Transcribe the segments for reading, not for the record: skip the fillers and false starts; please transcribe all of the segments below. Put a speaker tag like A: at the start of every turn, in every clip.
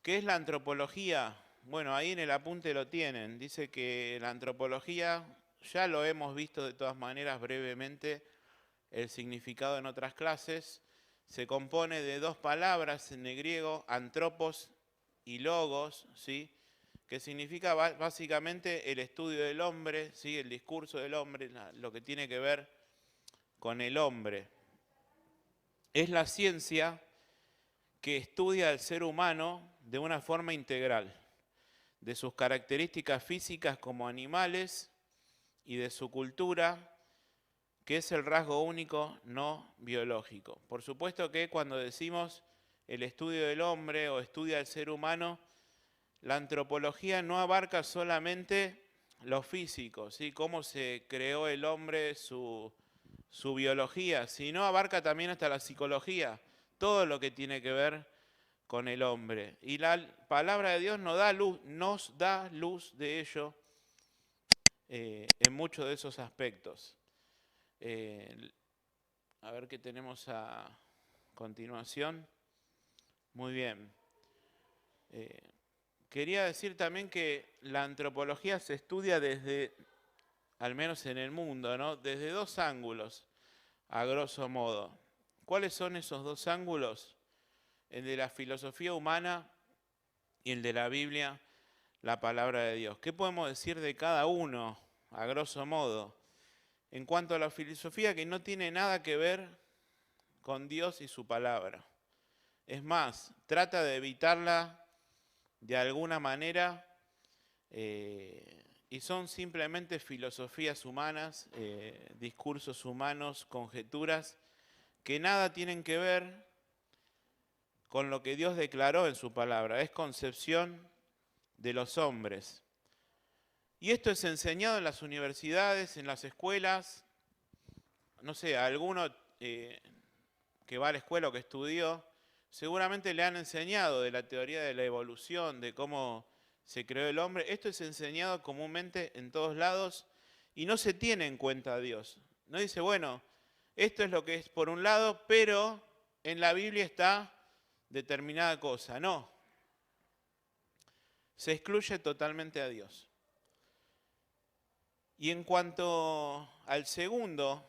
A: ¿Qué es la antropología? Bueno, ahí en el apunte lo tienen. Dice que la antropología, ya lo hemos visto de todas maneras brevemente, el significado en otras clases, se compone de dos palabras en el griego, antropos y logos, ¿sí? Que significa básicamente el estudio del hombre, ¿sí? El discurso del hombre, lo que tiene que ver con el hombre. Es la ciencia que estudia al ser humano de una forma integral, de sus características físicas como animales y de su cultura, que es el rasgo único no biológico. Por supuesto que cuando decimos el estudio del hombre o estudia al ser humano, la antropología no abarca solamente lo físico, ¿sí? Cómo se creó el hombre, su biología, sino abarca también hasta la psicología, todo lo que tiene que ver con el hombre. Y la palabra de Dios nos da luz de ello en muchos de esos aspectos. A ver qué tenemos a continuación. Muy bien. Quería decir también que la antropología se estudia desde, al menos en el mundo, ¿no? Desde dos ángulos, a grosso modo. ¿Cuáles son esos dos ángulos? El de la filosofía humana y el de la Biblia, la palabra de Dios. ¿Qué podemos decir de cada uno, a grosso modo? En cuanto a la filosofía, que no tiene nada que ver con Dios y su palabra. Es más, trata de evitarla de alguna manera y son simplemente filosofías humanas, discursos humanos, conjeturas, que nada tienen que ver con lo que Dios declaró en su palabra. Es concepción de los hombres. Y esto es enseñado en las universidades, en las escuelas. No sé, a alguno que va a la escuela o que estudió, seguramente le han enseñado de la teoría de la evolución, de cómo se creó el hombre. Esto es enseñado comúnmente en todos lados y no se tiene en cuenta a Dios. No dice, bueno, esto es lo que es por un lado, pero en la Biblia está determinada cosa. No. Se excluye totalmente a Dios. Y en cuanto al segundo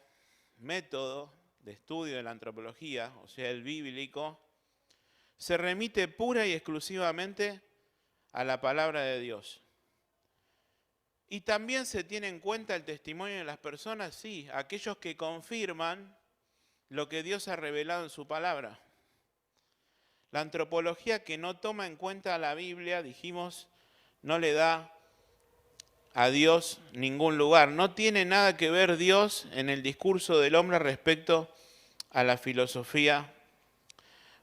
A: método de estudio de la antropología, o sea, el bíblico, se remite pura y exclusivamente a la palabra de Dios. Y también se tiene en cuenta el testimonio de las personas, sí, aquellos que confirman lo que Dios ha revelado en su palabra. La antropología que no toma en cuenta la Biblia, dijimos, no le da a Dios ningún lugar. No tiene nada que ver Dios en el discurso del hombre respecto a la filosofía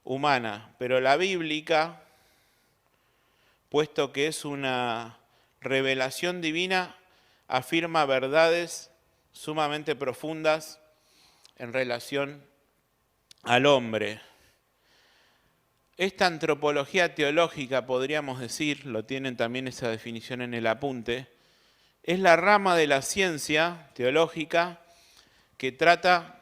A: humana. Pero la bíblica, puesto que es una revelación divina, afirma verdades sumamente profundas en relación al hombre. Esta antropología teológica, podríamos decir, lo tienen también esa definición en el apunte, es la rama de la ciencia teológica que trata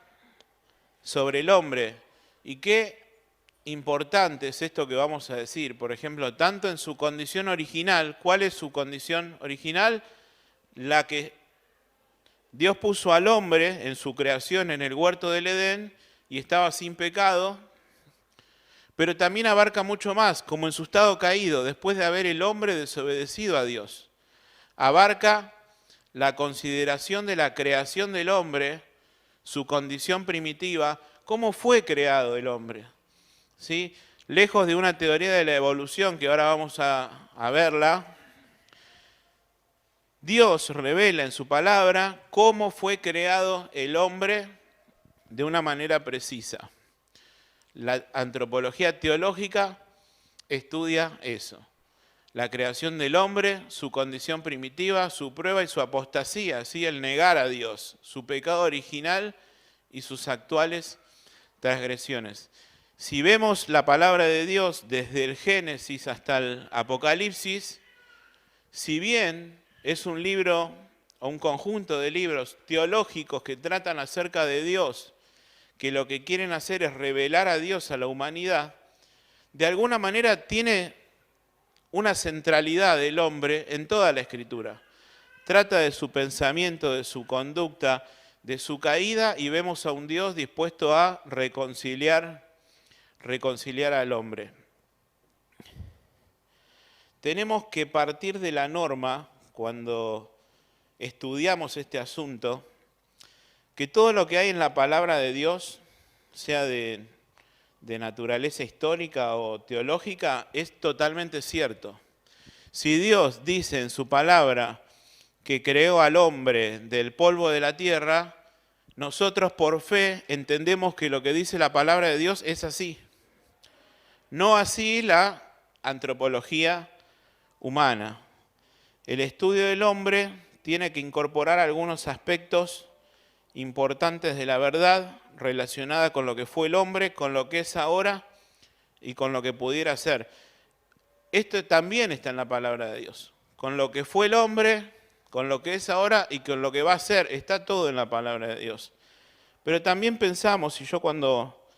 A: sobre el hombre. Y qué importante es esto que vamos a decir. Por ejemplo, tanto en su condición original. ¿Cuál es su condición original? La que Dios puso al hombre en su creación en el huerto del Edén y estaba sin pecado. Pero también abarca mucho más, como en su estado caído, después de haber el hombre desobedecido a Dios. Abarca la consideración de la creación del hombre, su condición primitiva, cómo fue creado el hombre. ¿Sí? Lejos de una teoría de la evolución, que ahora vamos a verla, Dios revela en su palabra cómo fue creado el hombre de una manera precisa. La antropología teológica estudia eso. La creación del hombre, su condición primitiva, su prueba y su apostasía, ¿sí? El negar a Dios, su pecado original y sus actuales transgresiones. Si vemos la palabra de Dios desde el Génesis hasta el Apocalipsis, si bien es un libro o un conjunto de libros teológicos que tratan acerca de Dios, que lo que quieren hacer es revelar a Dios a la humanidad, de alguna manera tiene una centralidad del hombre en toda la Escritura. Trata de su pensamiento, de su conducta, de su caída, y vemos a un Dios dispuesto a reconciliar al hombre. Tenemos que partir de la norma, cuando estudiamos este asunto, que todo lo que hay en la palabra de Dios, sea de naturaleza histórica o teológica, es totalmente cierto. Si Dios dice en su palabra que creó al hombre del polvo de la tierra, nosotros por fe entendemos que lo que dice la palabra de Dios es así. No así la antropología humana. El estudio del hombre tiene que incorporar algunos aspectos importantes de la verdad relacionada con lo que fue el hombre, con lo que es ahora y con lo que pudiera ser. Esto también está en la palabra de Dios. Con lo que fue el hombre, con lo que es ahora y con lo que va a ser. Está todo en la palabra de Dios. Pero también pensamos, y yo cuando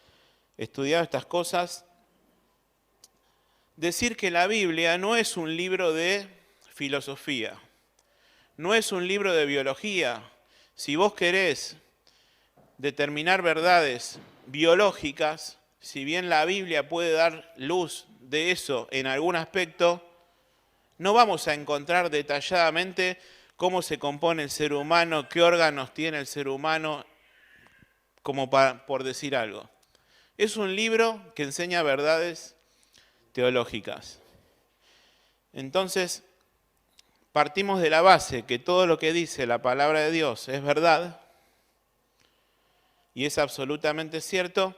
A: estudiaba estas cosas, decir que la Biblia no es un libro de filosofía, no es un libro de biología. Si vos querés determinar verdades biológicas, si bien la Biblia puede dar luz de eso en algún aspecto, no vamos a encontrar detalladamente cómo se compone el ser humano, qué órganos tiene el ser humano, como por decir algo. Es un libro que enseña verdades teológicas. Entonces, partimos de la base que todo lo que dice la palabra de Dios es verdad, y es absolutamente cierto,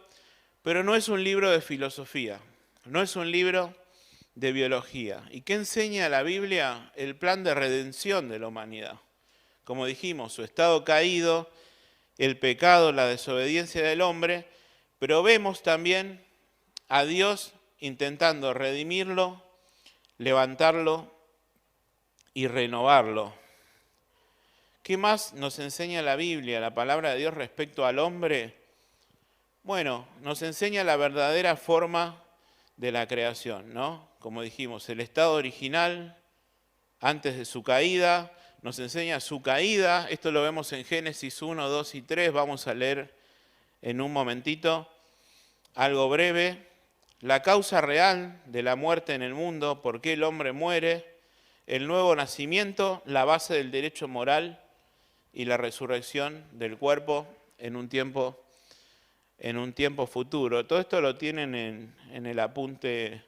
A: pero no es un libro de filosofía, no es un libro de biología. ¿Y qué enseña la Biblia? El plan de redención de la humanidad. Como dijimos, su estado caído, el pecado, la desobediencia del hombre, pero vemos también a Dios intentando redimirlo, levantarlo y renovarlo. ¿Qué más nos enseña la Biblia, la palabra de Dios respecto al hombre? Bueno, nos enseña la verdadera forma de la creación, ¿no? Como dijimos, el estado original antes de su caída, nos enseña su caída. Esto lo vemos en Génesis 1, 2 y 3, vamos a leer en un momentito, algo breve. La causa real de la muerte en el mundo, por qué el hombre muere, el nuevo nacimiento, la base del derecho moral y la resurrección del cuerpo en un tiempo futuro. Todo esto lo tienen en el apunte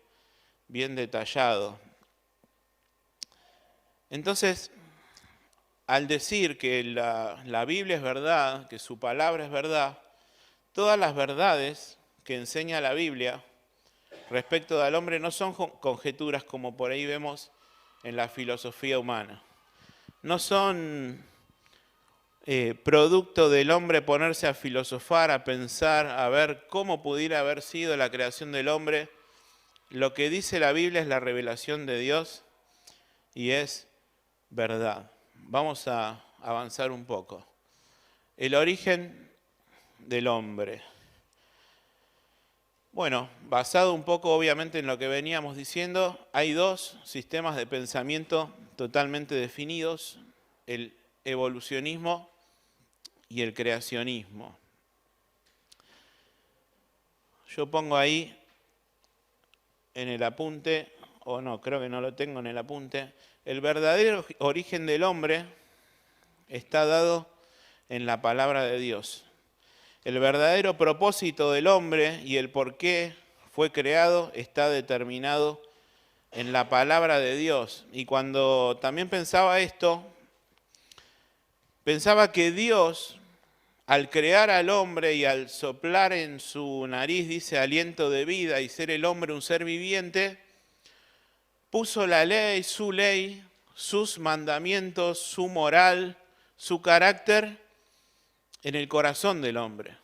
A: bien detallado. Entonces, al decir que la Biblia es verdad, que su palabra es verdad, todas las verdades que enseña la Biblia respecto del hombre no son conjeturas como por ahí vemos en la filosofía humana. No son producto del hombre ponerse a filosofar, a pensar, a ver cómo pudiera haber sido la creación del hombre. Lo que dice la Biblia es la revelación de Dios y es verdad. Vamos a avanzar un poco. El origen del hombre. Bueno, basado un poco obviamente en lo que veníamos diciendo, hay dos sistemas de pensamiento totalmente definidos, el evolucionismo y el creacionismo. Yo pongo ahí en el apunte, o no, creo que no lo tengo en el apunte, el verdadero origen del hombre está dado en la palabra de Dios. El verdadero propósito del hombre y el por qué fue creado está determinado en la palabra de Dios. Y cuando también pensaba esto, pensaba que Dios, al crear al hombre y al soplar en su nariz, dice, aliento de vida y ser el hombre un ser viviente, puso la ley, sus mandamientos, su moral, su carácter en el corazón del hombre.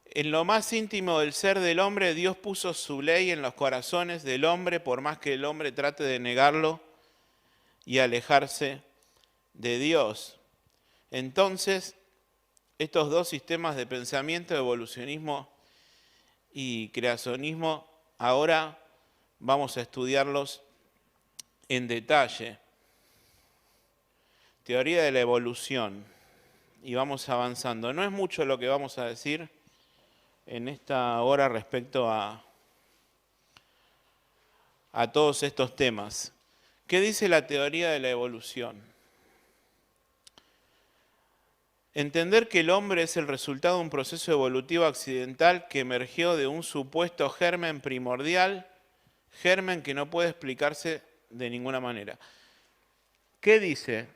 A: En lo más íntimo del ser del hombre, Dios puso su ley en los corazones del hombre, por más que el hombre trate de negarlo y alejarse de Dios. Entonces, estos dos sistemas de pensamiento, evolucionismo y creacionismo, ahora vamos a estudiarlos en detalle. Teoría de la evolución. Y vamos avanzando. No es mucho lo que vamos a decir en esta hora respecto a todos estos temas. ¿Qué dice la teoría de la evolución? Entender que el hombre es el resultado de un proceso evolutivo accidental que emergió de un supuesto germen primordial, germen que no puede explicarse de ninguna manera. ¿Qué dice?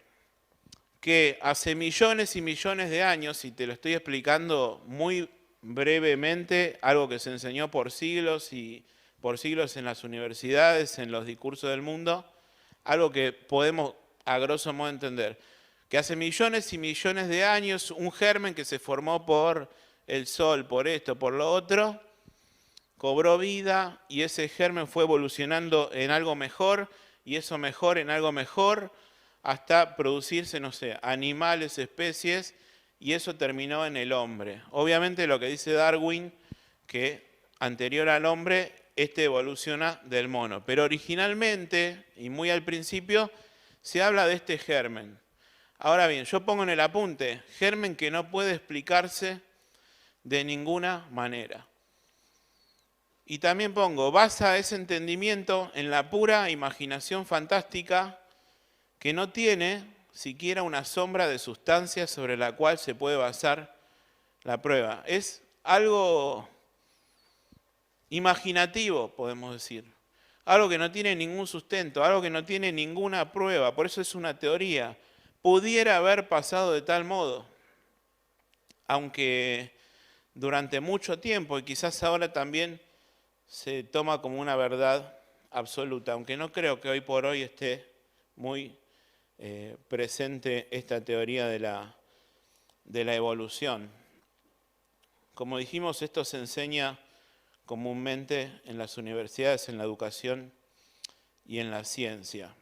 A: Que hace millones y millones de años, y te lo estoy explicando muy brevemente, algo que se enseñó por siglos y por siglos en las universidades, en los discursos del mundo, algo que podemos a grosso modo entender, que hace millones y millones de años un germen que se formó por el sol, por esto, por lo otro, cobró vida y ese germen fue evolucionando en algo mejor y eso mejor en algo mejor hasta producirse, no sé, animales, especies, y eso terminó en el hombre. Obviamente lo que dice Darwin, que anterior al hombre, este evoluciona del mono. Pero originalmente, y muy al principio, se habla de este germen. Ahora bien, yo pongo en el apunte, germen que no puede explicarse de ninguna manera. Y también pongo, basa ese entendimiento en la pura imaginación fantástica que no tiene siquiera una sombra de sustancia sobre la cual se puede basar la prueba. Es algo imaginativo, podemos decir. Algo que no tiene ningún sustento, algo que no tiene ninguna prueba, por eso es una teoría. Pudiera haber pasado de tal modo, aunque durante mucho tiempo, y quizás ahora también se toma como una verdad absoluta, aunque no creo que hoy por hoy esté muy presente esta teoría de la evolución. Como dijimos, esto se enseña comúnmente en las universidades, en la educación y en la ciencia.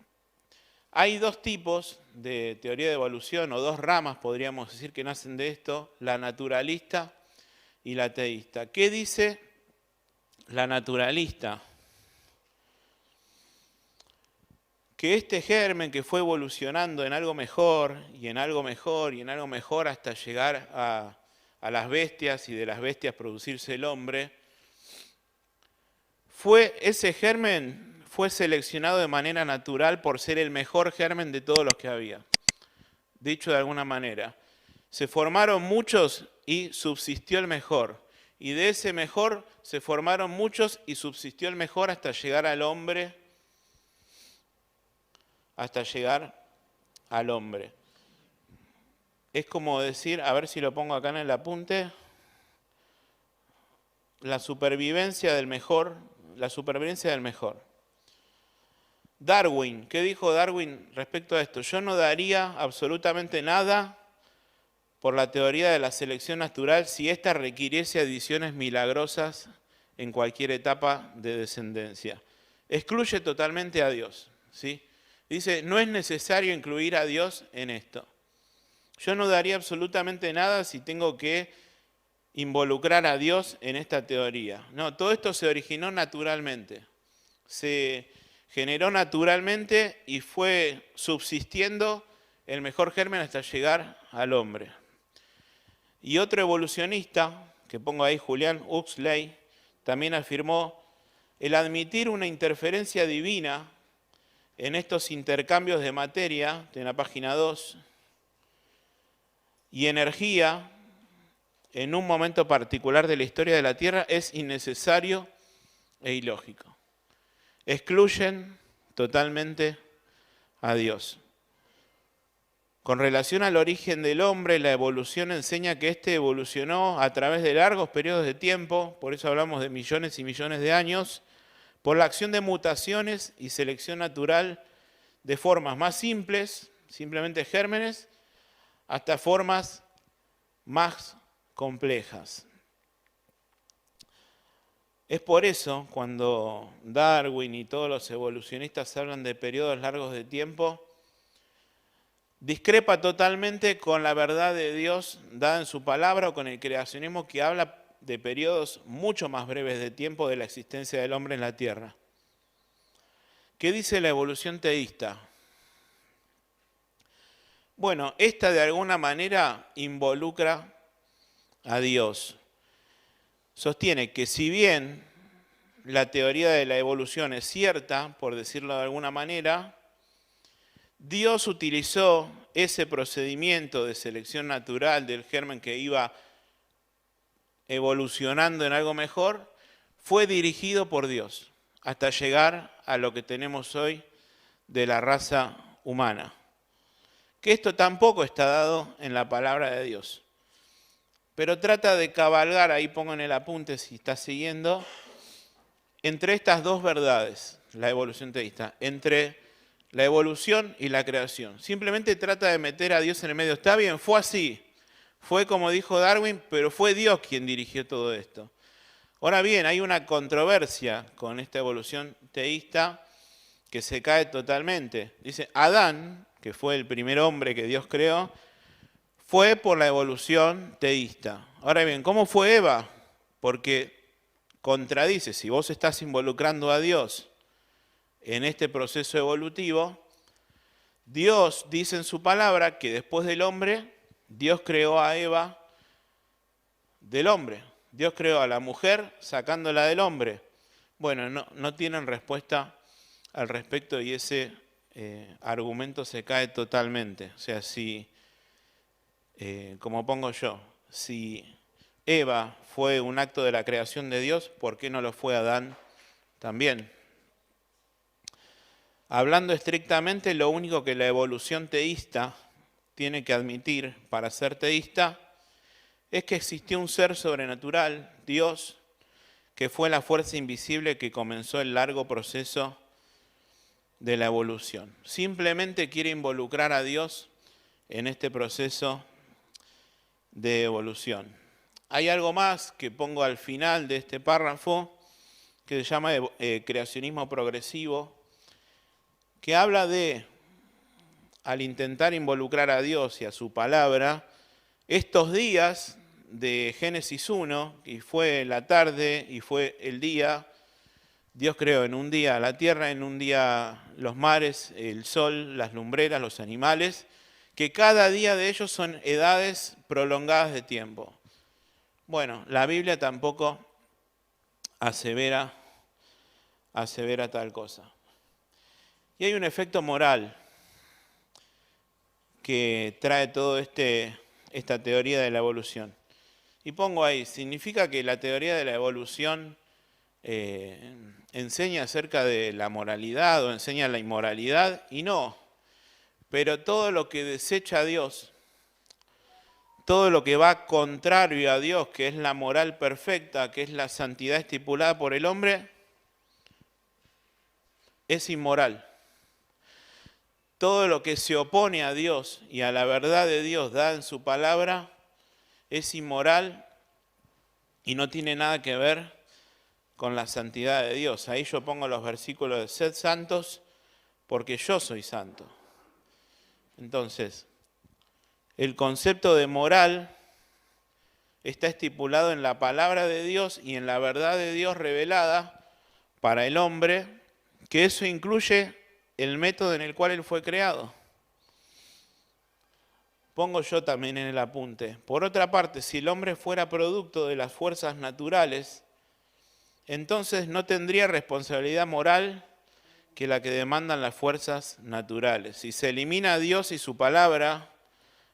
A: Hay dos tipos de teoría de evolución, o dos ramas, podríamos decir, que nacen de esto, la naturalista y la teísta. ¿Qué dice la naturalista? Que este germen que fue evolucionando en algo mejor, y en algo mejor, y en algo mejor, hasta llegar a las bestias, y de las bestias producirse el hombre, ese germen fue seleccionado de manera natural por ser el mejor germen de todos los que había. Dicho de alguna manera, se formaron muchos y subsistió el mejor. Y de ese mejor se formaron muchos y subsistió el mejor hasta llegar al hombre. Hasta llegar al hombre. Es como decir, a ver si lo pongo acá en el apunte, la supervivencia del mejor. Darwin, ¿qué dijo Darwin respecto a esto? Yo no daría absolutamente nada por la teoría de la selección natural si ésta requiriese adiciones milagrosas en cualquier etapa de descendencia. Excluye totalmente a Dios, ¿sí? Dice, no es necesario incluir a Dios en esto. Yo no daría absolutamente nada si tengo que involucrar a Dios en esta teoría. No, todo esto se originó naturalmente. Se generó naturalmente y fue subsistiendo el mejor germen hasta llegar al hombre. Y otro evolucionista, que pongo ahí, Julian Huxley, también afirmó el admitir una interferencia divina en estos intercambios de materia, en la página 2, y energía, en un momento particular de la historia de la Tierra, es innecesario e ilógico. Excluyen totalmente a Dios. Con relación al origen del hombre, la evolución enseña que éste evolucionó a través de largos periodos de tiempo, por eso hablamos de millones y millones de años, por la acción de mutaciones y selección natural de formas más simples, simplemente gérmenes, hasta formas más complejas. Es por eso cuando Darwin y todos los evolucionistas hablan de periodos largos de tiempo, discrepa totalmente con la verdad de Dios dada en su palabra o con el creacionismo que habla de periodos mucho más breves de tiempo de la existencia del hombre en la tierra. ¿Qué dice la evolución teísta? Bueno, esta de alguna manera involucra a Dios. Sostiene que si bien la teoría de la evolución es cierta, por decirlo de alguna manera, Dios utilizó ese procedimiento de selección natural del germen que iba evolucionando en algo mejor, fue dirigido por Dios hasta llegar a lo que tenemos hoy de la raza humana. Que esto tampoco está dado en la palabra de Dios. Pero trata de cabalgar, ahí pongo en el apunte si está siguiendo, entre estas dos verdades, la evolución teísta, entre la evolución y la creación. Simplemente trata de meter a Dios en el medio. Está bien, fue así. Fue como dijo Darwin, pero fue Dios quien dirigió todo esto. Ahora bien, hay una controversia con esta evolución teísta que se cae totalmente. Dice, Adán, que fue el primer hombre que Dios creó, fue por la evolución teísta. Ahora bien, ¿cómo fue Eva? Porque contradice, si vos estás involucrando a Dios en este proceso evolutivo, Dios dice en su palabra que después del hombre, Dios creó a Eva del hombre. Dios creó a la mujer sacándola del hombre. Bueno, no tienen respuesta al respecto y ese argumento se cae totalmente. O sea, si, como pongo yo, si Eva fue un acto de la creación de Dios, ¿por qué no lo fue Adán también? Hablando estrictamente, lo único que la evolución teísta tiene que admitir para ser teísta es que existió un ser sobrenatural, Dios, que fue la fuerza invisible que comenzó el largo proceso de la evolución. Simplemente quiere involucrar a Dios en este proceso de evolución. Hay algo más que pongo al final de este párrafo que se llama creacionismo progresivo, que habla de, al intentar involucrar a Dios y a su palabra, estos días de Génesis 1, y fue la tarde y fue el día, Dios creó en un día la tierra, en un día los mares, el sol, las lumbreras, los animales, que cada día de ellos son edades prolongadas de tiempo. Bueno, la Biblia tampoco asevera tal cosa. Y hay un efecto moral que trae toda esta teoría de la evolución. Y pongo ahí, significa que la teoría de la evolución enseña acerca de la moralidad o enseña la inmoralidad, y no. Pero todo lo que desecha a Dios, todo lo que va contrario a Dios, que es la moral perfecta, que es la santidad estipulada por el hombre, es inmoral. Todo lo que se opone a Dios y a la verdad de Dios dada en su palabra es inmoral y no tiene nada que ver con la santidad de Dios. Ahí yo pongo los versículos de sed santos porque yo soy santo. Entonces, el concepto de moral está estipulado en la palabra de Dios y en la verdad de Dios revelada para el hombre, que eso incluye el método en el cual él fue creado. Pongo yo también en el apunte. Por otra parte, si el hombre fuera producto de las fuerzas naturales, entonces no tendría responsabilidad moral que la que demandan las fuerzas naturales. Si se elimina a Dios y su palabra,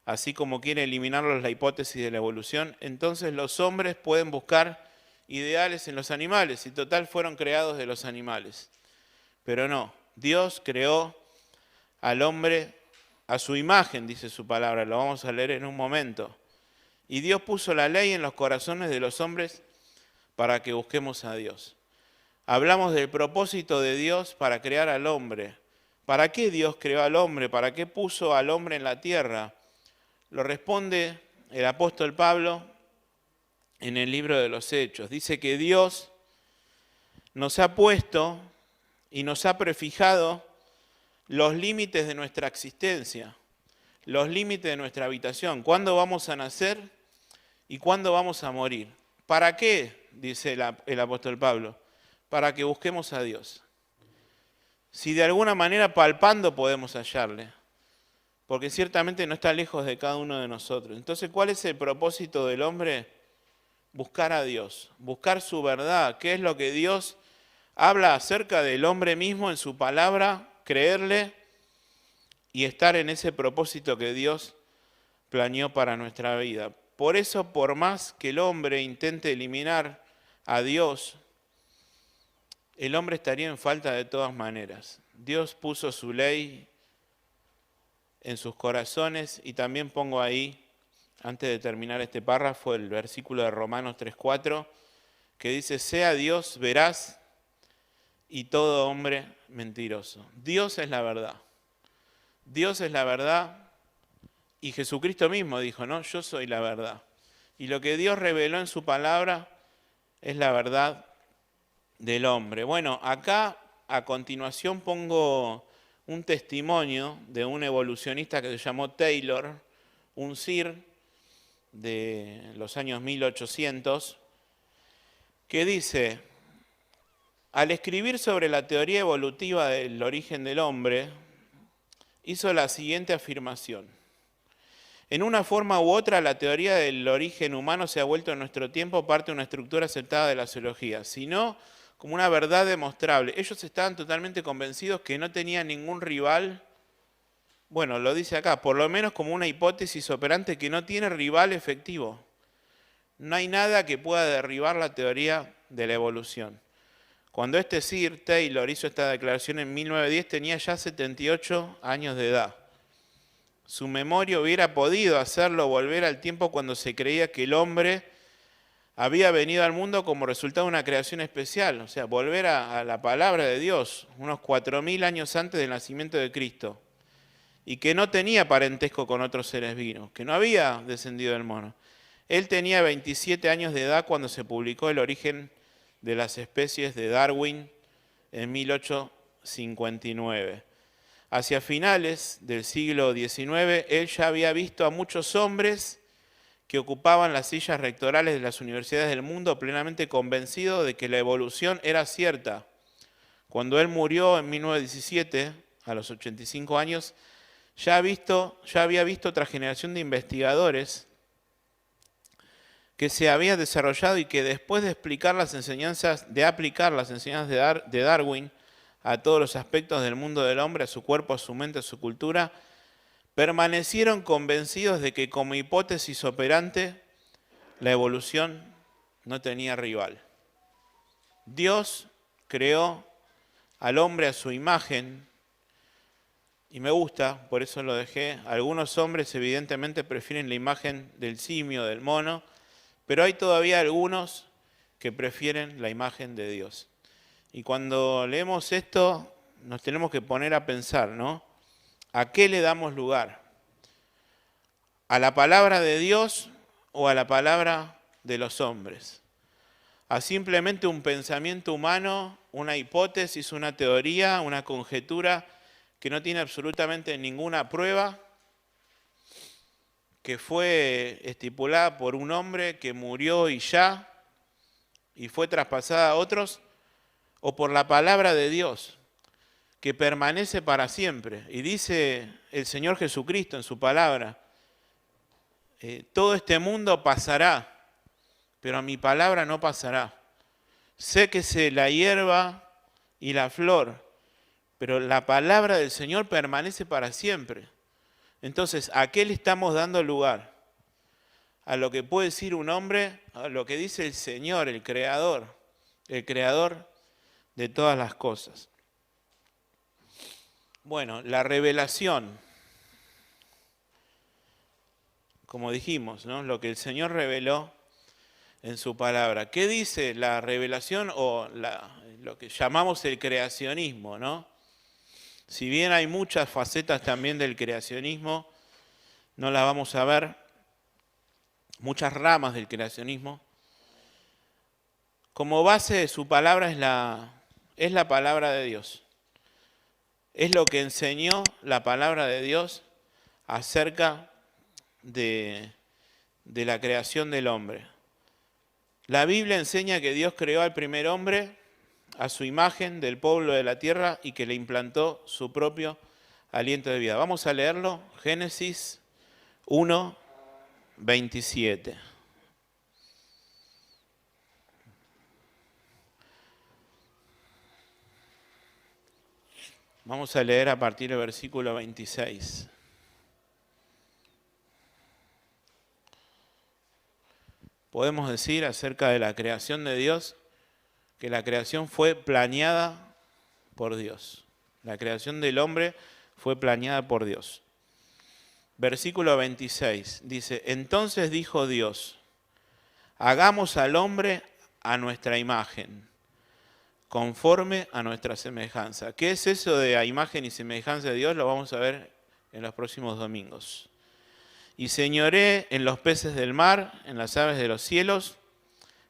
A: así como quiere eliminarlos la hipótesis de la evolución, entonces los hombres pueden buscar ideales en los animales, y total fueron creados de los animales. Pero no, Dios creó al hombre a su imagen, dice su palabra, lo vamos a leer en un momento. Y Dios puso la ley en los corazones de los hombres para que busquemos a Dios. Hablamos del propósito de Dios para crear al hombre. ¿Para qué Dios creó al hombre? ¿Para qué puso al hombre en la tierra? Lo responde el apóstol Pablo en el libro de los Hechos. Dice que Dios nos ha puesto y nos ha prefijado los límites de nuestra existencia, los límites de nuestra habitación. ¿Cuándo vamos a nacer y cuándo vamos a morir? ¿Para qué? Dice el apóstol Pablo. Para que busquemos a Dios. si de alguna manera palpando podemos hallarle, porque ciertamente no está lejos de cada uno de nosotros. Entonces, ¿cuál es el propósito del hombre? Buscar a Dios, buscar su verdad, qué es lo que Dios habla acerca del hombre mismo en su palabra, creerle y estar en ese propósito que Dios planeó para nuestra vida. Por eso, por más que el hombre intente eliminar a Dios, el hombre estaría en falta de todas maneras. Dios puso su ley en sus corazones y también pongo ahí, antes de terminar este párrafo, el versículo de Romanos 3:4, que dice, sea Dios veraz y todo hombre mentiroso. Dios es la verdad. Dios es la verdad y Jesucristo mismo dijo, no, yo soy la verdad. Y lo que Dios reveló en su palabra es la verdad del hombre. Bueno, acá a continuación pongo un testimonio de un evolucionista que se llamó Taylor, un sir de los años 1800, que dice, al escribir sobre la teoría evolutiva del origen del hombre, hizo la siguiente afirmación. En una forma u otra, la teoría del origen humano se ha vuelto en nuestro tiempo parte de una estructura aceptada de la zoología, sino como una verdad demostrable. Ellos estaban totalmente convencidos que no tenían ningún rival. Bueno, lo dice acá, por lo menos como una hipótesis operante que no tiene rival efectivo. No hay nada que pueda derribar la teoría de la evolución. Cuando este Sir Taylor hizo esta declaración en 1910 tenía ya 78 años de edad. Su memoria hubiera podido hacerlo volver al tiempo cuando se creía que el hombre había venido al mundo como resultado de una creación especial, o sea, volver a la palabra de Dios, unos 4000 años antes del nacimiento de Cristo, y que no tenía parentesco con otros seres vivos, que no había descendido del mono. Él tenía 27 años de edad cuando se publicó El origen de las especies de Darwin en 1859. Hacia finales del siglo XIX, él ya había visto a muchos hombres que ocupaban las sillas rectorales de las universidades del mundo plenamente convencidos de que la evolución era cierta. Cuando él murió en 1917, a los 85 años, ya había visto otra generación de investigadores que se había desarrollado y que después de aplicar las enseñanzas de Darwin a todos los aspectos del mundo del hombre, a su cuerpo, a su mente, a su cultura, permanecieron convencidos de que como hipótesis operante la evolución no tenía rival. Dios creó al hombre a su imagen, y me gusta, por eso lo dejé. Algunos hombres evidentemente prefieren la imagen del simio, del mono, pero hay todavía algunos que prefieren la imagen de Dios. Y cuando leemos esto, nos tenemos que poner a pensar, ¿no? ¿A qué le damos lugar? ¿A la palabra de Dios o a la palabra de los hombres? ¿A simplemente un pensamiento humano, una hipótesis, una teoría, una conjetura que no tiene absolutamente ninguna prueba, que fue estipulada por un hombre que murió y fue traspasada a otros? ¿O por la palabra de Dios, que permanece para siempre? Y dice el Señor Jesucristo en su palabra, todo este mundo pasará, pero a mi palabra no pasará. Séquese la hierba y la flor, pero la palabra del Señor permanece para siempre. Entonces, ¿a qué le estamos dando lugar? ¿A lo que puede decir un hombre? ¿A lo que dice el Señor, el Creador de todas las cosas? Bueno, la revelación, como dijimos, ¿no? Lo que el Señor reveló en su palabra. ¿Qué dice la revelación o lo que llamamos el creacionismo, ¿no? Si bien hay muchas facetas también del creacionismo, no las vamos a ver, muchas ramas del creacionismo. Como base de su palabra es la palabra de Dios. Es lo que enseñó la palabra de Dios acerca de la creación del hombre. La Biblia enseña que Dios creó al primer hombre, a su imagen del pueblo de la tierra y que le implantó su propio aliento de vida. Vamos a leerlo, Génesis 1, 27. Vamos a leer a partir del versículo 26. Podemos decir acerca de la creación de Dios que la creación fue planeada por Dios. La creación del hombre fue planeada por Dios. Versículo 26 dice, entonces dijo Dios, hagamos al hombre a nuestra imagen, conforme a nuestra semejanza. ¿Qué es eso de a imagen y semejanza de Dios? Lo vamos a ver en los próximos domingos. Y señoré en los peces del mar, en las aves de los cielos,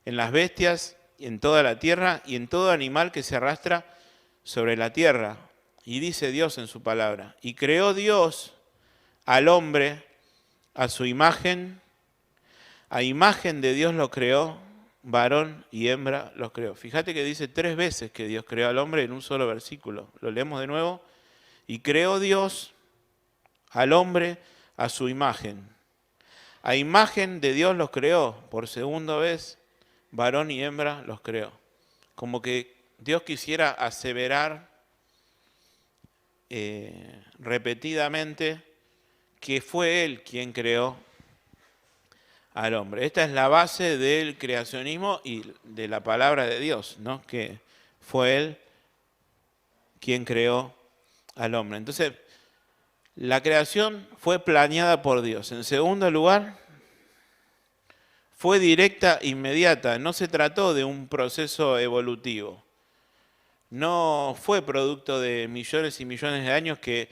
A: en las bestias, y en toda la tierra, y en todo animal que se arrastra sobre la tierra. Y dice Dios en su palabra, y creó Dios al hombre a su imagen, a imagen de Dios lo creó, varón y hembra los creó. Fíjate que dice 3 veces que Dios creó al hombre en un solo versículo. Lo leemos de nuevo. Y creó Dios al hombre a su imagen. A imagen de Dios los creó, por segunda vez, varón y hembra los creó. Como que Dios quisiera aseverar repetidamente que fue Él quien creó al hombre. Esta es la base del creacionismo y de la palabra de Dios, ¿no? Que fue Él quien creó al hombre. Entonces, la creación fue planeada por Dios. En segundo lugar, fue directa, inmediata. No se trató de un proceso evolutivo. No fue producto de millones y millones de años que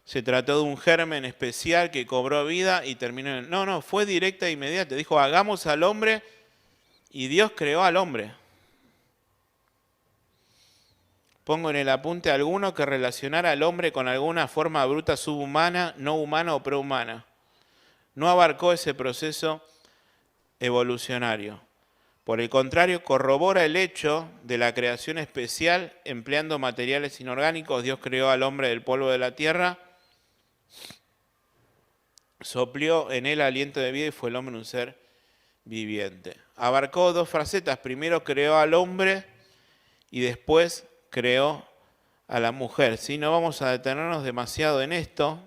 A: se trató de un germen especial que cobró vida y terminó en... No, fue directa e inmediata. Dijo, hagamos al hombre y Dios creó al hombre. Pongo en el apunte alguno que relacionara al hombre con alguna forma bruta subhumana, no humana o prehumana. No abarcó ese proceso evolucionario. Por el contrario, corrobora el hecho de la creación especial empleando materiales inorgánicos. Dios creó al hombre del polvo de la tierra, sopló en él aliento de vida y fue el hombre un ser viviente. Abarcó 2 facetas. Primero creó al hombre y después creó a la mujer. Si no vamos a detenernos demasiado en esto.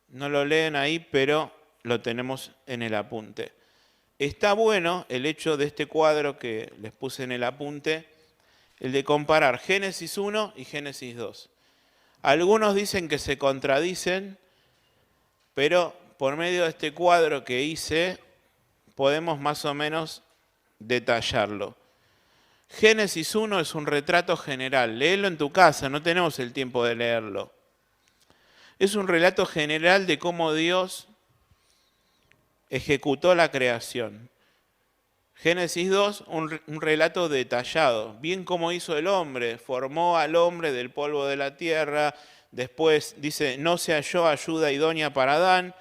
A: No lo leen ahí, pero lo tenemos en el apunte. Está bueno el hecho de este cuadro que les puse en el apunte, el de comparar Génesis 1 y Génesis 2. Algunos dicen que se contradicen, pero por medio de este cuadro que hice, podemos más o menos detallarlo. Génesis 1 es un retrato general. Léelo en tu casa, no tenemos el tiempo de leerlo. Es un relato general de cómo Dios ejecutó la creación. Génesis 2, un relato detallado, bien cómo hizo el hombre, formó al hombre del polvo de la tierra, después dice, no se halló ayuda idónea para Adán,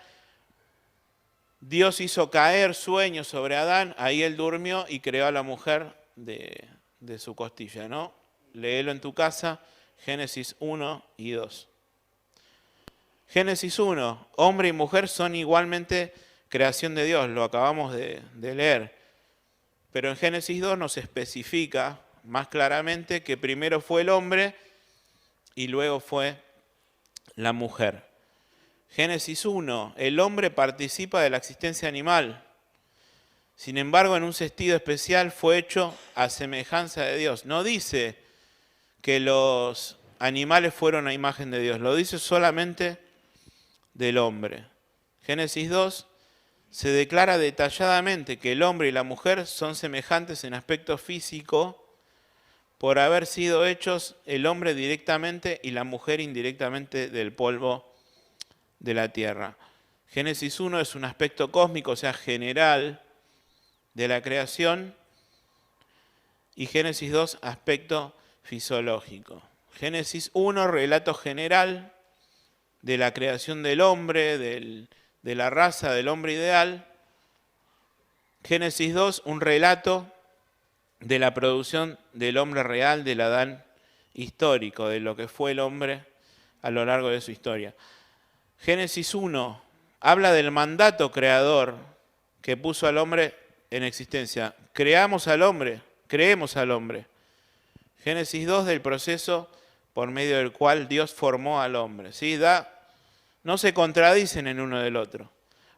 A: Dios hizo caer sueños sobre Adán, ahí él durmió y creó a la mujer de su costilla, ¿no? Léelo en tu casa, Génesis 1 y 2. Génesis 1, hombre y mujer son igualmente creación de Dios, lo acabamos de leer. Pero en Génesis 2 nos especifica más claramente que primero fue el hombre y luego fue la mujer. Génesis 1, el hombre participa de la existencia animal. Sin embargo, en un sentido especial fue hecho a semejanza de Dios. No dice que los animales fueron a imagen de Dios, lo dice solamente del hombre. Génesis 2 se declara detalladamente que el hombre y la mujer son semejantes en aspecto físico por haber sido hechos el hombre directamente y la mujer indirectamente del polvo de la tierra. Génesis 1 es un aspecto cósmico, o sea, general de la creación, y Génesis 2, aspecto fisiológico. Génesis 1, relato general de la creación del hombre, de la raza del hombre ideal. Génesis 2, un relato de la producción del hombre real, del Adán histórico, de lo que fue el hombre a lo largo de su historia. Génesis 1 habla del mandato creador que puso al hombre en existencia. Creamos al hombre, creemos al hombre. Génesis 2 del proceso por medio del cual Dios formó al hombre. ¿Sí? No se contradicen en uno del otro.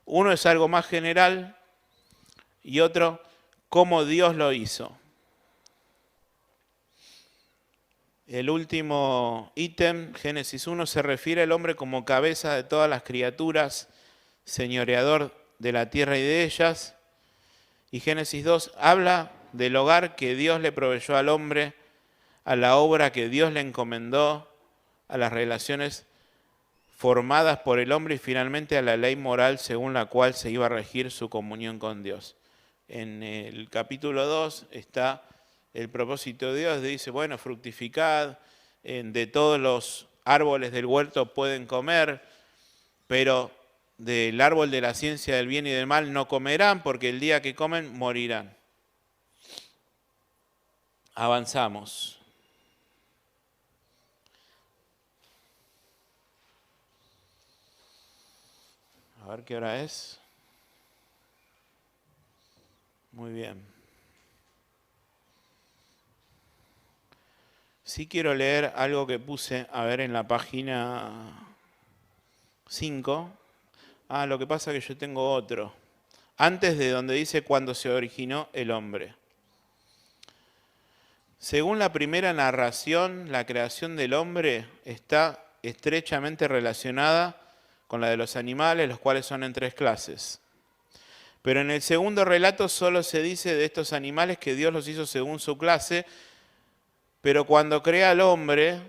A: Uno es algo más general y otro cómo Dios lo hizo. El último ítem, Génesis 1, se refiere al hombre como cabeza de todas las criaturas, señoreador de la tierra y de ellas. Y Génesis 2 habla del hogar que Dios le proveyó al hombre, a la obra que Dios le encomendó, a las relaciones formadas por el hombre y finalmente a la ley moral según la cual se iba a regir su comunión con Dios. En el capítulo 2 está el propósito de Dios, dice, bueno, fructificad, de todos los árboles del huerto pueden comer, pero del árbol de la ciencia del bien y del mal no comerán, porque el día que comen morirán. Avanzamos. A ver qué hora es. Muy bien. Sí quiero leer algo que puse, a ver, en la página 5. Lo que pasa es que yo tengo otro. Antes de donde dice cuando se originó el hombre. Según la primera narración, la creación del hombre está estrechamente relacionada con la de los animales, los cuales son en 3 clases. Pero en el segundo relato solo se dice de estos animales que Dios los hizo según su clase, pero cuando crea al hombre,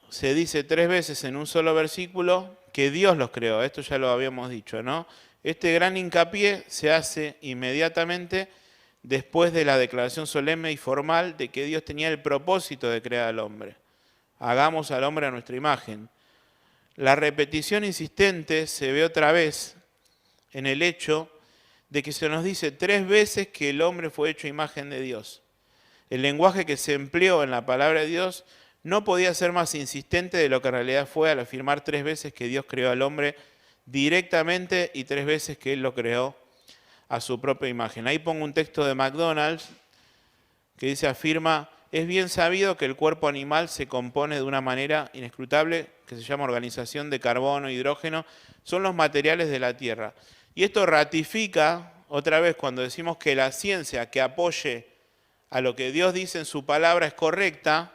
A: se dice 3 veces en un solo versículo que Dios los creó. Esto ya lo habíamos dicho, ¿no? Este gran hincapié se hace inmediatamente después de la declaración solemne y formal de que Dios tenía el propósito de crear al hombre. Hagamos al hombre a nuestra imagen. La repetición insistente se ve otra vez en el hecho de que se nos dice 3 veces que el hombre fue hecho a imagen de Dios. El lenguaje que se empleó en la palabra de Dios no podía ser más insistente de lo que en realidad fue al afirmar 3 veces que Dios creó al hombre directamente y 3 veces que Él lo creó a su propia imagen. Ahí pongo un texto de McDonald's que dice, afirma, es bien sabido que el cuerpo animal se compone de una manera inescrutable que se llama organización de carbono e hidrógeno, son los materiales de la Tierra. Y esto ratifica, otra vez, cuando decimos que la ciencia que apoye a lo que Dios dice en su palabra es correcta,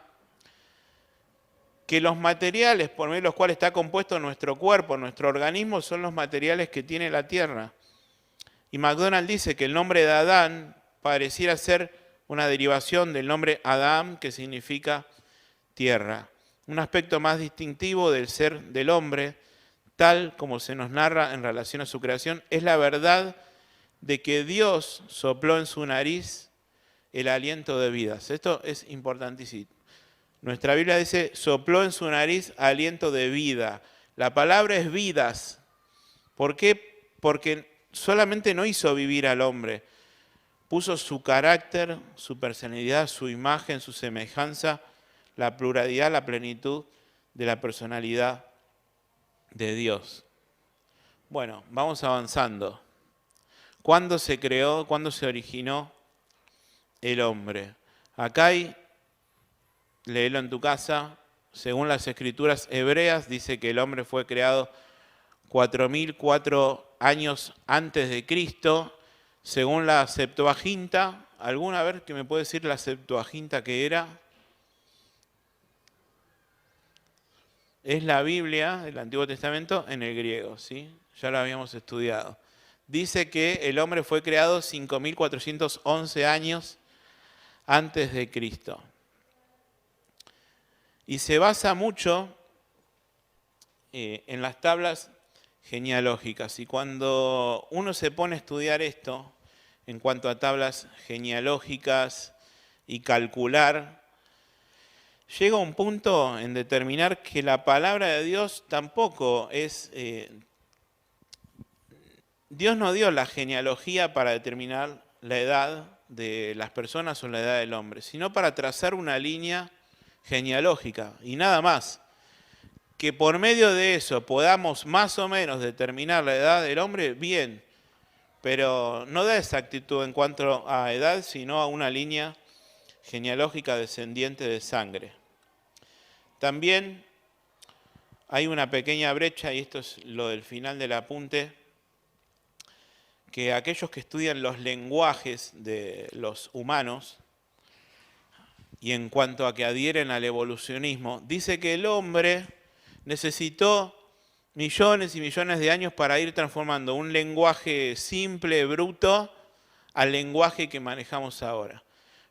A: que los materiales por medio de los cuales está compuesto nuestro cuerpo, nuestro organismo, son los materiales que tiene la Tierra. Y McDonald dice que el nombre de Adán pareciera ser una derivación del nombre Adam, que significa tierra. Un aspecto más distintivo del ser del hombre, tal como se nos narra en relación a su creación, es la verdad de que Dios sopló en su nariz el aliento de vidas. Esto es importantísimo. Nuestra Biblia dice, sopló en su nariz aliento de vida. La palabra es vidas. ¿Por qué? Porque solamente no hizo vivir al hombre, puso su carácter, su personalidad, su imagen, su semejanza, la pluralidad, la plenitud de la personalidad de Dios. Bueno, vamos avanzando. ¿Cuándo se creó, cuándo se originó el hombre? Acá hay, léelo en tu casa, según las escrituras hebreas, dice que el hombre fue creado 4004 años antes de Cristo, según la Septuaginta. ¿Alguna vez que me puede decir la Septuaginta qué era? Es la Biblia, el Antiguo Testamento, en el griego, ¿sí? Ya lo habíamos estudiado. Dice que el hombre fue creado 5411 años antes de Cristo. Y se basa mucho en las tablas genealógicas. Y cuando uno se pone a estudiar esto, en cuanto a tablas genealógicas y calcular, llega un punto en determinar que la palabra de Dios tampoco es... Dios no dio la genealogía para determinar la edad de las personas o la edad del hombre, sino para trazar una línea genealógica y nada más. Que por medio de eso podamos más o menos determinar la edad del hombre, bien, pero no da exactitud en cuanto a edad, sino a una línea genealógica descendiente de sangre. También hay una pequeña brecha, y esto es lo del final del apunte, que aquellos que estudian los lenguajes de los humanos, y en cuanto a que adhieren al evolucionismo, dice que el hombre necesitó millones y millones de años para ir transformando un lenguaje simple, bruto, al lenguaje que manejamos ahora.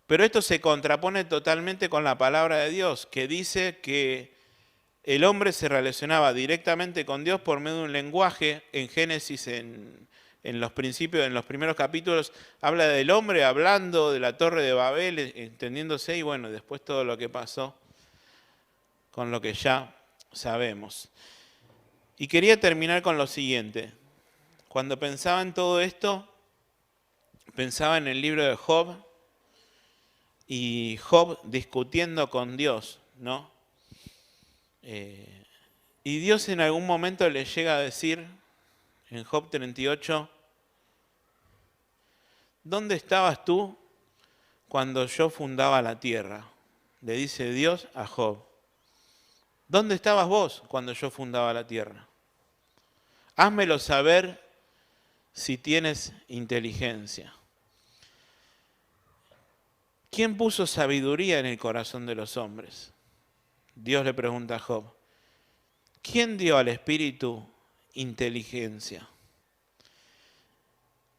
A: Pero esto se contrapone totalmente con la palabra de Dios, que dice que el hombre se relacionaba directamente con Dios por medio de un lenguaje. En Génesis, en los principios, en los primeros capítulos, habla del hombre hablando de la Torre de Babel, entendiéndose, y bueno, después todo lo que pasó con lo que ya sabemos. Y quería terminar con lo siguiente. Cuando pensaba en todo esto, pensaba en el libro de Job, y Job discutiendo con Dios, ¿no? Y Dios en algún momento le llega a decir, en Job 38, ¿dónde estabas tú cuando yo fundaba la tierra? Le dice Dios a Job. ¿Dónde estabas vos cuando yo fundaba la tierra? Házmelo saber si tienes inteligencia. ¿Quién puso sabiduría en el corazón de los hombres? Dios le pregunta a Job. ¿Quién dio al espíritu inteligencia?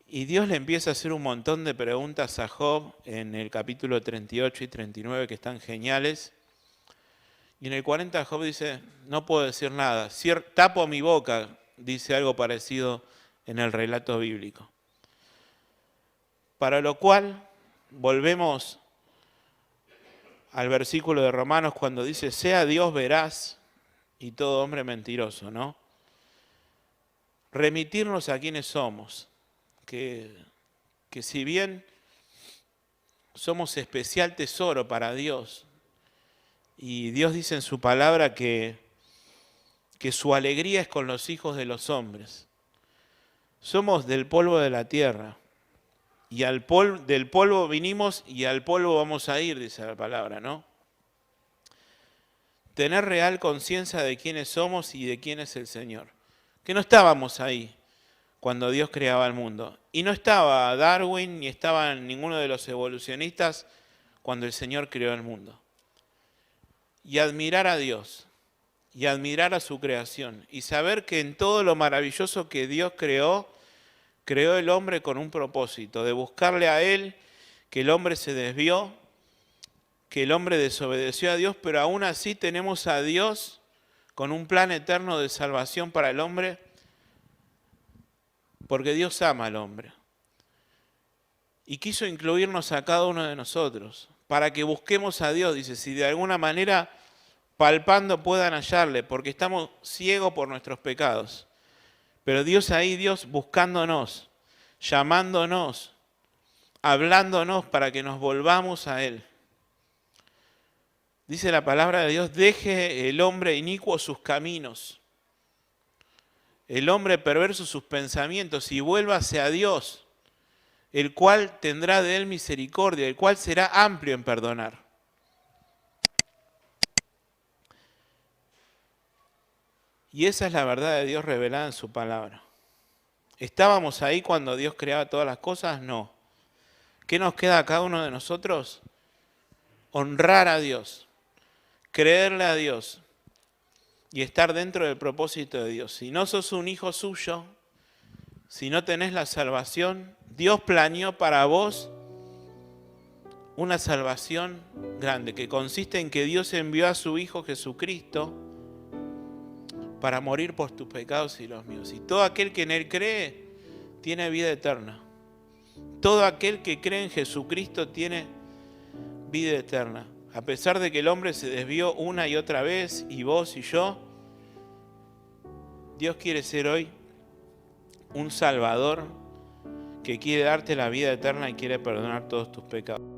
A: Y Dios le empieza a hacer un montón de preguntas a Job en el capítulo 38 y 39 que están geniales. Y en el 40 Job dice, no puedo decir nada, tapo mi boca, dice algo parecido en el relato bíblico. Para lo cual, volvemos al versículo de Romanos cuando dice, sea Dios veraz y todo hombre mentiroso, ¿no? Remitirnos a quienes somos, que si bien somos especial tesoro para Dios, y Dios dice en su palabra que su alegría es con los hijos de los hombres. Somos del polvo de la tierra, y del polvo vinimos y al polvo vamos a ir, dice la palabra, ¿no? Tener real conciencia de quiénes somos y de quién es el Señor. Que no estábamos ahí cuando Dios creaba el mundo. Y no estaba Darwin ni estaba ninguno de los evolucionistas cuando el Señor creó el mundo. Y admirar a Dios, y admirar a su creación, y saber que en todo lo maravilloso que Dios creó el hombre con un propósito, de buscarle a Él, que el hombre se desvió, que el hombre desobedeció a Dios, pero aún así tenemos a Dios con un plan eterno de salvación para el hombre, porque Dios ama al hombre. Y quiso incluirnos a cada uno de nosotros, para que busquemos a Dios, dice, si de alguna manera palpando puedan hallarle, porque estamos ciegos por nuestros pecados. Pero Dios ahí, Dios buscándonos, llamándonos, hablándonos para que nos volvamos a Él. Dice la palabra de Dios, deje el hombre inicuo sus caminos, el hombre perverso sus pensamientos y vuélvase a Dios, el cual tendrá de él misericordia, el cual será amplio en perdonar. Y esa es la verdad de Dios revelada en su palabra. ¿Estábamos ahí cuando Dios creaba todas las cosas? No. ¿Qué nos queda a cada uno de nosotros? Honrar a Dios, creerle a Dios y estar dentro del propósito de Dios. Si no sos un hijo suyo, si no tenés la salvación, Dios planeó para vos una salvación grande, que consiste en que Dios envió a su Hijo Jesucristo para morir por tus pecados y los míos. Y todo aquel que en Él cree, tiene vida eterna. Todo aquel que cree en Jesucristo tiene vida eterna. A pesar de que el hombre se desvió una y otra vez, y vos y yo, Dios quiere ser hoy un Salvador que quiere darte la vida eterna y quiere perdonar todos tus pecados.